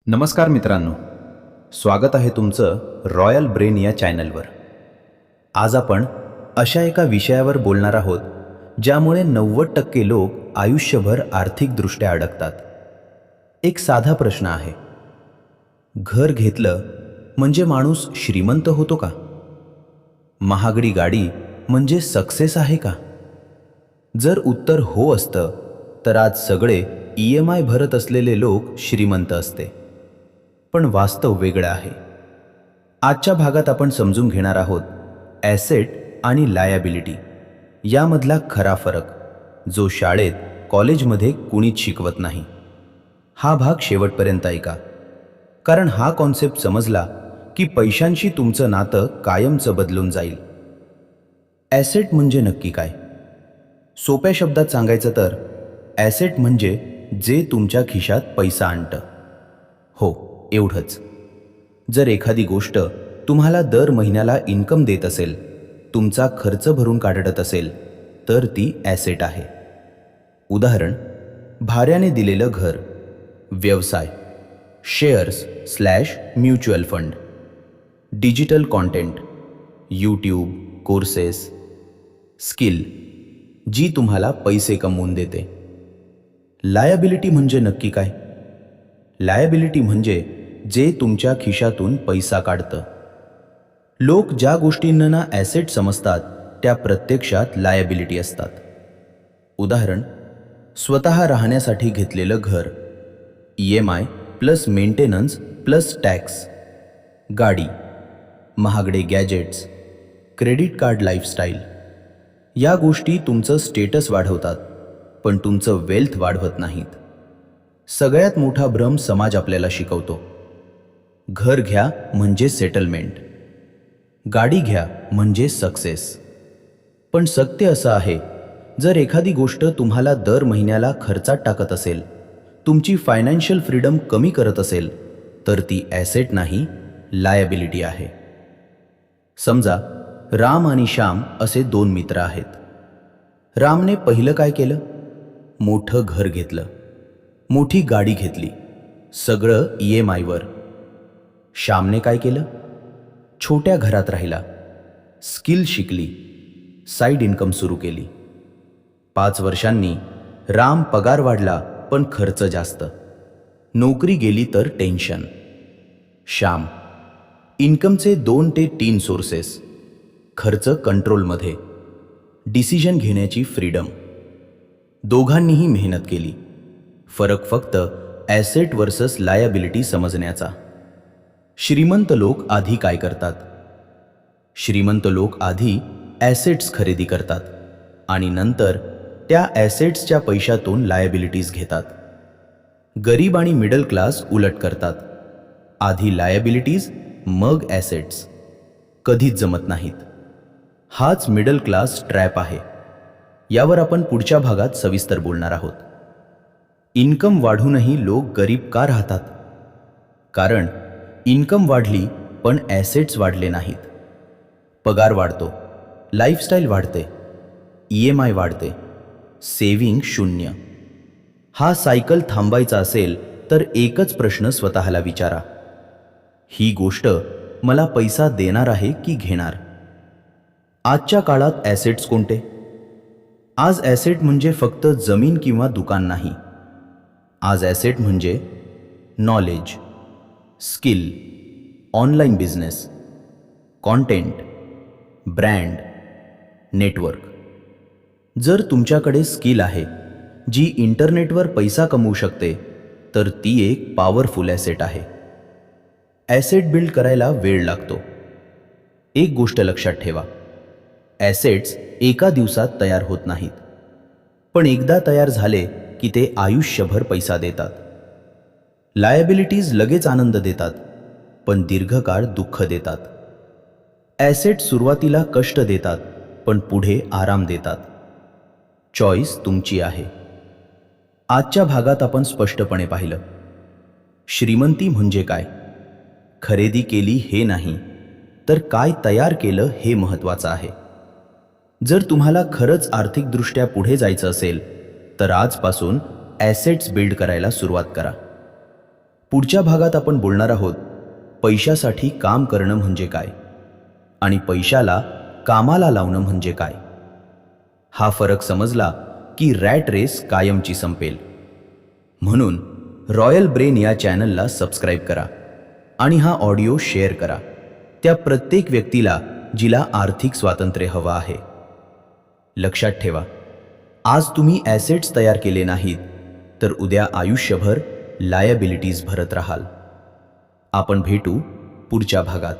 नमस्कार मित्रांनो, स्वागत आहे तुमचं रॉयल ब्रेन या चॅनलवर. आज आपण अशा एका विषयावर बोलणार आहोत ज्यामुळे 90% लोक आयुष्यभर आर्थिकदृष्ट्या अडकतात. एक साधा प्रश्न आहे, घर घेतलं म्हणजे माणूस श्रीमंत होतो का? महागडी गाडी म्हणजे सक्सेस आहे का? जर उत्तर हो असतं तर आज सगळे EMI भरत असलेले लोक श्रीमंत असते. पण वास्तव वेगळं आहे. आजच्या भागात आपण समजून घेणार आहोत ॲसेट आणि लायबिलिटी यामधला खरा फरक, जो शाळेत कॉलेजमध्ये कुणीच शिकवत नाही. हा भाग शेवटपर्यंत ऐका, कारण हा कॉन्सेप्ट समजला की पैशांशी तुमचं नातं कायमचं बदलून जाईल. ॲसेट म्हणजे नक्की काय? सोप्या शब्दात सांगायचं तर ॲसेट म्हणजे जे तुमच्या खिशात पैसा आणतं. हो, एवढंच. जर एखादी गोष्ट तुम्हाला दर महिन्याला इन्कम देत असेल, तुमचा खर्च भरून काढत असेल, तर ती ॲसेट आहे. उदाहरण, भाड्याने दिलेलं घर, व्यवसाय, shares mutual fund, digital content, YouTube, courses, skill जी तुम्हाला पैसे कमवून देते. लायबिलिटी म्हणजे नक्की काय? लायबिलिटी म्हणजे जे तुमच्या खिशातून पैसा काढतं. लोक ज्या गोष्टींना ॲसेट समजतात त्या प्रत्यक्षात लायबिलिटी असतात. उदाहरण, स्वतः राहण्यासाठी घेतलेलं घर, EMI plus maintenance plus tax, गाडी, महागडे गॅजेट्स, क्रेडिट कार्ड लाईफस्टाईल. या गोष्टी तुमचं स्टेटस वाढवतात, पण तुमचं वेल्थ वाढवत नाहीत. सगळ्यात मोठा भ्रम समाज आपल्याला शिकवतो. घर घ्या म्हणजे सेटलमेंट, गाडी घ्या म्हणजे सक्सेस. पण सत्य असं आहे, जर एखादी गोष्ट तुम्हाला दर महिन्याला खर्चात टाकत असेल, तुमची फायनान्शियल फ्रीडम कमी करत असेल, तर ती ॲसेट नाही, लायबिलिटी आहे. समजा राम आणि श्याम असे दोन मित्र आहेत. रामने पहिलं काय केलं? मोठं घर घेतलं, मोठी गाडी घेतली, सगळं EMI वर. श्यामने काय केलं? छोट्या घरात राहिला, स्किल शिकली, साईड इन्कम सुरू केली. 5 वर्षांनी राम पगार वाढला पण खर्च जास्त, नोकरी गेली तर टेन्शन. श्याम इन्कमचे 2 ते 3 सोर्सेस, खर्च कंट्रोलमध्ये, डिसिजन घेण्याची फ्रीडम. दोघांनीही मेहनत केली, फरक फक्त ॲसेट वर्सेस लायबिलिटी समजण्याचा. श्रीमंत लोक आधी काय करतात? श्रीमंत लोक आधी ॲसेट्स खरेदी करतात आणि नंतर त्या ॲसेट्सच्या पैशातून लायबिलिटीज घेतात. गरीब आणि मिडल क्लास उलट करतात, आधी लायबिलिटीज मग ॲसेट्स. कधीच जमत नाहीत. हाच मिडल क्लास ट्रॅप आहे. यावर आपण पुढच्या भागात सविस्तर बोलणार आहोत. इन्कम वाढूनही लोक गरीब का राहतात? कारण इन्कम वाढली पण ॲसेट्स वाढले नाहीत. पगार वाढतो, लाईफस्टाईल वाढते, EMI वाढते, सेव्हिंग शून्य. हा सायकल थांबायचा असेल तर एकच प्रश्न स्वतःला विचारा, ही गोष्ट मला पैसा देणार आहे की घेणार? आजच्या काळात ॲसेट्स कोणते? आज ॲसेट म्हणजे फक्त जमीन किंवा दुकान नाही. आज ॲसेट म्हणजे knowledge, skill, online business, content, brand, network. जर तुमच्याकडे स्किल आहे जी इंटरनेटवर पैसा कमवू शकते, तर ती एक पॉवरफुल ॲसेट आहे. ॲसेट बिल्ड करायला वेळ लागतो. एक गोष्ट लक्षात ठेवा, ॲसेट्स एका दिवसात तयार होत नाहीत, पण एकदा तयार झाले की ते आयुष्यभर पैसा देतात. लायबिलिटीज लगेच आनंद देतात, पण दीर्घकाळ दुःख देतात. ॲसेट सुरुवातीला कष्ट देतात, पण पुढे आराम देतात. चॉईस तुमची आहे. आजच्या भागात आपण स्पष्टपणे पाहिलं, श्रीमंती म्हणजे काय? खरेदी केली हे नाही, तर काय तयार केलं हे महत्त्वाचं आहे. जर तुम्हाला खरंच आर्थिकदृष्ट्या पुढे जायचं असेल, तर आजपासून ॲसेट्स बिल्ड करायला सुरुवात करा. पुढच्या भागात आपण बोलणार आहोत पैशासाठी काम करणं म्हणजे काय आणि पैशाला कामाला लावणं म्हणजे काय. हा फरक समजला की रॅट रेस कायमची संपेल. म्हणून रॉयल ब्रेन या चॅनलला सबस्क्राईब करा आणि हा ऑडिओ शेअर करा त्या प्रत्येक व्यक्तीला जिला आर्थिक स्वातंत्र्य हवं आहे. लक्षात ठेवा, आज तुम्ही ॲसेट्स तयार केले नाहीत तर उद्या आयुष्यभर लायबिलिटीज भरत राहाल. आपण भेटू पुढच्या भागात.